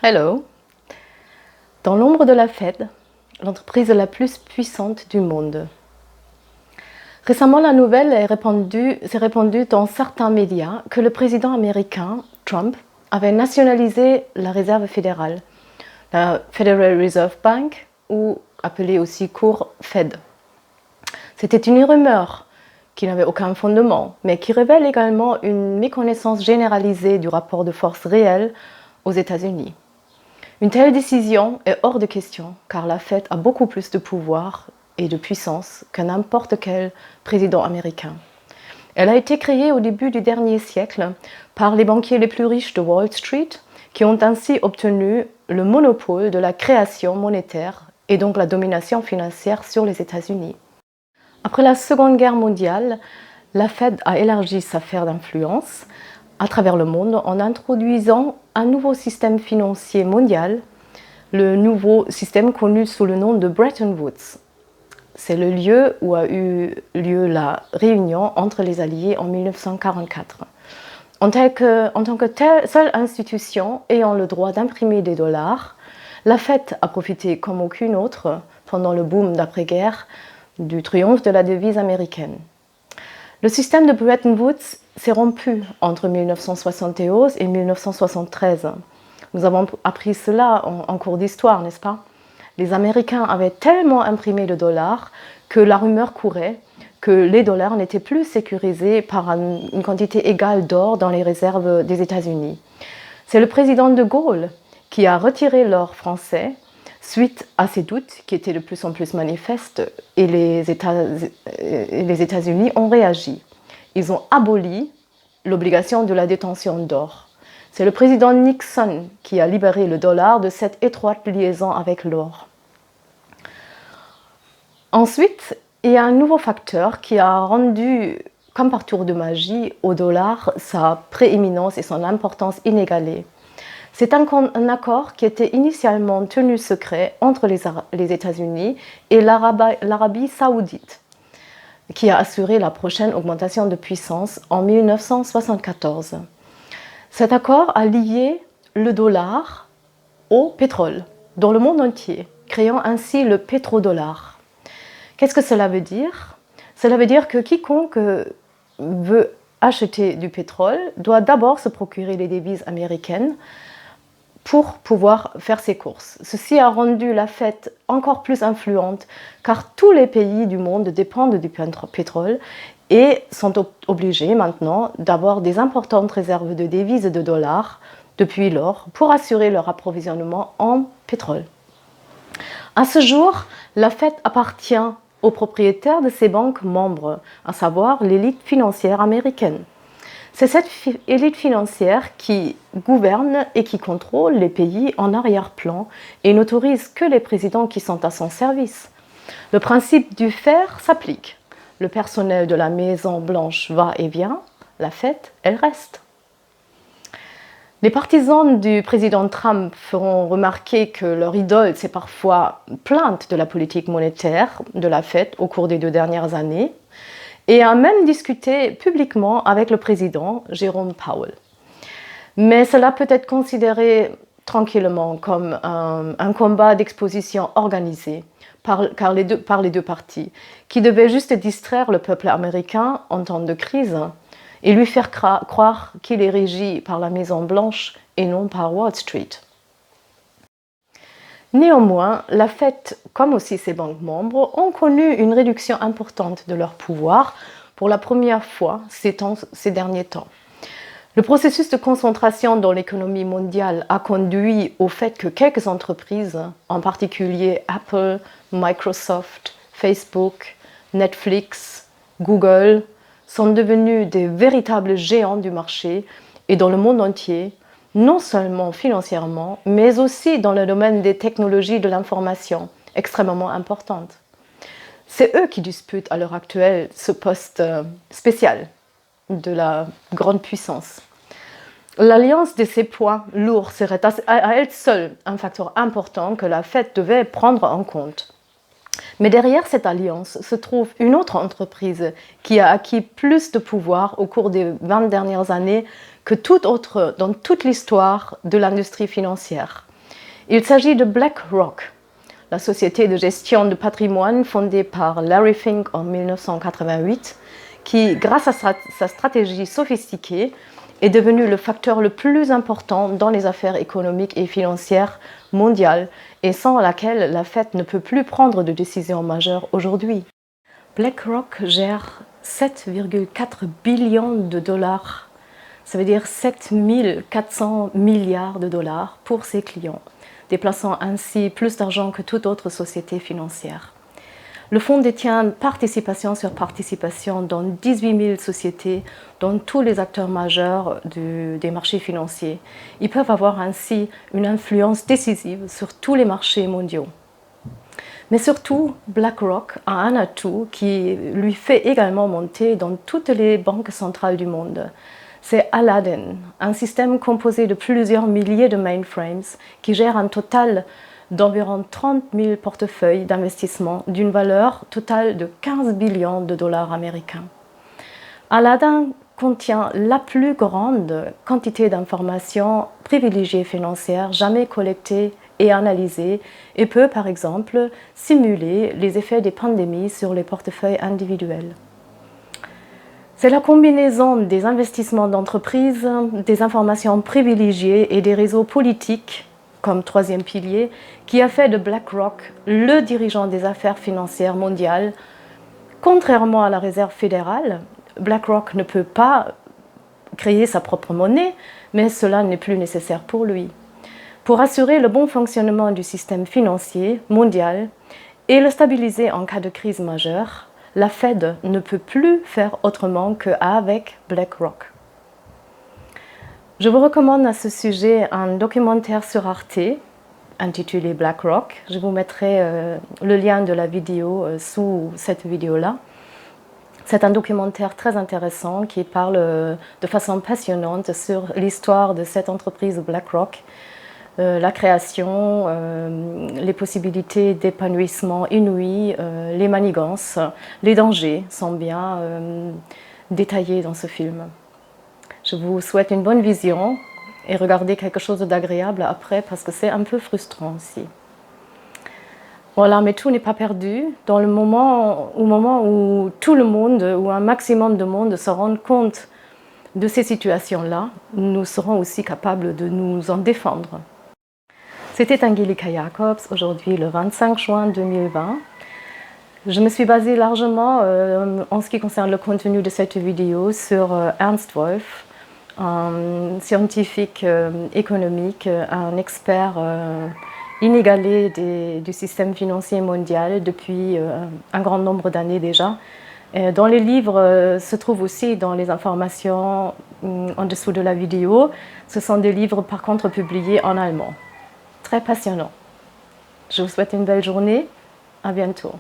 Hello. Dans l'ombre de la Fed, l'entreprise la plus puissante du monde. Récemment, la nouvelle s'est répandue dans certains médias que le président américain, Trump, avait nationalisé la Réserve fédérale, la Federal Reserve Bank, ou appelée aussi court Fed. C'était une rumeur qui n'avait aucun fondement, mais qui révèle également une méconnaissance généralisée du rapport de force réel aux États-Unis. Une telle décision est hors de question, car la Fed a beaucoup plus de pouvoir et de puissance que n'importe quel président américain. Elle a été créée au début du dernier siècle par les banquiers les plus riches de Wall Street, qui ont ainsi obtenu le monopole de la création monétaire et donc la domination financière sur les États-Unis. Après la Seconde Guerre mondiale, la Fed a élargi sa sphère d'influence à travers le monde en introduisant un nouveau système financier mondial, le nouveau système connu sous le nom de Bretton Woods. C'est le lieu où a eu lieu la réunion entre les Alliés en 1944. En tant que seule institution ayant le droit d'imprimer des dollars, la Fed a profité comme aucune autre, pendant le boom d'après-guerre, du triomphe de la devise américaine. Le système de Bretton Woods s'est rompu entre 1971 et 1973. Nous avons appris cela en cours d'histoire, n'est-ce pas? Les Américains avaient tellement imprimé de dollars que la rumeur courait que les dollars n'étaient plus sécurisés par une quantité égale d'or dans les réserves des États-Unis. C'est le président de Gaulle qui a retiré l'or français suite à ces doutes qui étaient de plus en plus manifestes, et les États-Unis ont réagi. Ils ont aboli l'obligation de la détention d'or. C'est le président Nixon qui a libéré le dollar de cette étroite liaison avec l'or. Ensuite, il y a un nouveau facteur qui a rendu, comme par tour de magie, au dollar sa prééminence et son importance inégalée. C'est un accord qui était initialement tenu secret entre les États-Unis et l'Arabie saoudite, qui a assuré la prochaine augmentation de puissance en 1974. Cet accord a lié le dollar au pétrole dans le monde entier, créant ainsi le pétrodollar. Qu'est-ce que cela veut dire? Cela veut dire que quiconque veut acheter du pétrole doit d'abord se procurer les devises américaines pour pouvoir faire ses courses. Ceci a rendu la Fed encore plus influente, car tous les pays du monde dépendent du pétrole et sont obligés maintenant d'avoir des importantes réserves de devises et de dollars depuis lors pour assurer leur approvisionnement en pétrole. À ce jour, la Fed appartient aux propriétaires de ses banques membres, à savoir l'élite financière américaine. C'est cette élite financière qui gouverne et qui contrôle les pays en arrière-plan et n'autorise que les présidents qui sont à son service. Le principe du faire s'applique. Le personnel de la Maison Blanche va et vient, la Fed, elle reste. Les partisans du président Trump feront remarquer que leur idole s'est parfois plainte de la politique monétaire de la Fed au cours des 2 dernières années, et a même discuté publiquement avec le président Jerome Powell. Mais cela peut être considéré tranquillement comme un combat d'exposition organisé par les deux parties, qui devait juste distraire le peuple américain en temps de crise et lui faire croire qu'il est régi par la Maison Blanche et non par Wall Street. Néanmoins, la Fed, comme aussi ses banques membres, ont connu une réduction importante de leur pouvoir pour la première fois ces derniers temps. Le processus de concentration dans l'économie mondiale a conduit au fait que quelques entreprises, en particulier Apple, Microsoft, Facebook, Netflix, Google, sont devenues des véritables géants du marché et dans le monde entier, non seulement financièrement, mais aussi dans le domaine des technologies de l'information, extrêmement importantes. C'est eux qui disputent à l'heure actuelle ce poste spécial de la grande puissance. L'alliance de ces poids lourds serait à elle seule un facteur important que la Fed devait prendre en compte. Mais derrière cette alliance se trouve une autre entreprise qui a acquis plus de pouvoir au cours des 20 dernières années que toute autre dans toute l'histoire de l'industrie financière. Il s'agit de BlackRock, la société de gestion de patrimoine fondée par Larry Fink en 1988, qui, grâce à sa stratégie sophistiquée, est devenu le facteur le plus important dans les affaires économiques et financières mondiales et sans laquelle la Fed ne peut plus prendre de décisions majeures aujourd'hui. BlackRock gère 7,4 billions de dollars, ça veut dire 7 400 milliards de dollars pour ses clients, déplaçant ainsi plus d'argent que toute autre société financière. Le fonds détient participation sur participation dans 18 000 sociétés, dont tous les acteurs majeurs des marchés financiers. Ils peuvent avoir ainsi une influence décisive sur tous les marchés mondiaux. Mais surtout, BlackRock a un atout qui lui fait également monter dans toutes les banques centrales du monde. C'est Aladdin, un système composé de plusieurs milliers de mainframes qui gère un total d'environ 30 000 portefeuilles d'investissement d'une valeur totale de 15 billions de dollars américains. Aladdin contient la plus grande quantité d'informations privilégiées financières jamais collectées et analysées et peut, par exemple, simuler les effets des pandémies sur les portefeuilles individuels. C'est la combinaison des investissements d'entreprises, des informations privilégiées et des réseaux politiques comme troisième pilier, qui a fait de BlackRock le dirigeant des affaires financières mondiales. Contrairement à la Réserve fédérale, BlackRock ne peut pas créer sa propre monnaie, mais cela n'est plus nécessaire pour lui. Pour assurer le bon fonctionnement du système financier mondial et le stabiliser en cas de crise majeure, la Fed ne peut plus faire autrement qu'avec BlackRock. Je vous recommande à ce sujet un documentaire sur Arte intitulé BlackRock. Je vous mettrai le lien de la vidéo sous cette vidéo-là. C'est un documentaire très intéressant qui parle de façon passionnante sur l'histoire de cette entreprise BlackRock, la création, les possibilités d'épanouissement inouï, les manigances, les dangers sont bien détaillés dans ce film. Je vous souhaite une bonne vision et regardez quelque chose d'agréable après parce que c'est un peu frustrant aussi. Voilà, mais tout n'est pas perdu. Dans le moment où tout le monde, ou un maximum de monde se rend compte de ces situations-là, nous serons aussi capables de nous en défendre. C'était Angelika Jacobs, aujourd'hui le 25 juin 2020. Je me suis basée largement en ce qui concerne le contenu de cette vidéo sur Ernst Wolf, un scientifique économique, un expert inégalé du système financier mondial depuis un grand nombre d'années déjà. Dans les livres se trouvent aussi dans les informations en dessous de la vidéo. Ce sont des livres par contre publiés en allemand. Très passionnant. Je vous souhaite une belle journée. À bientôt.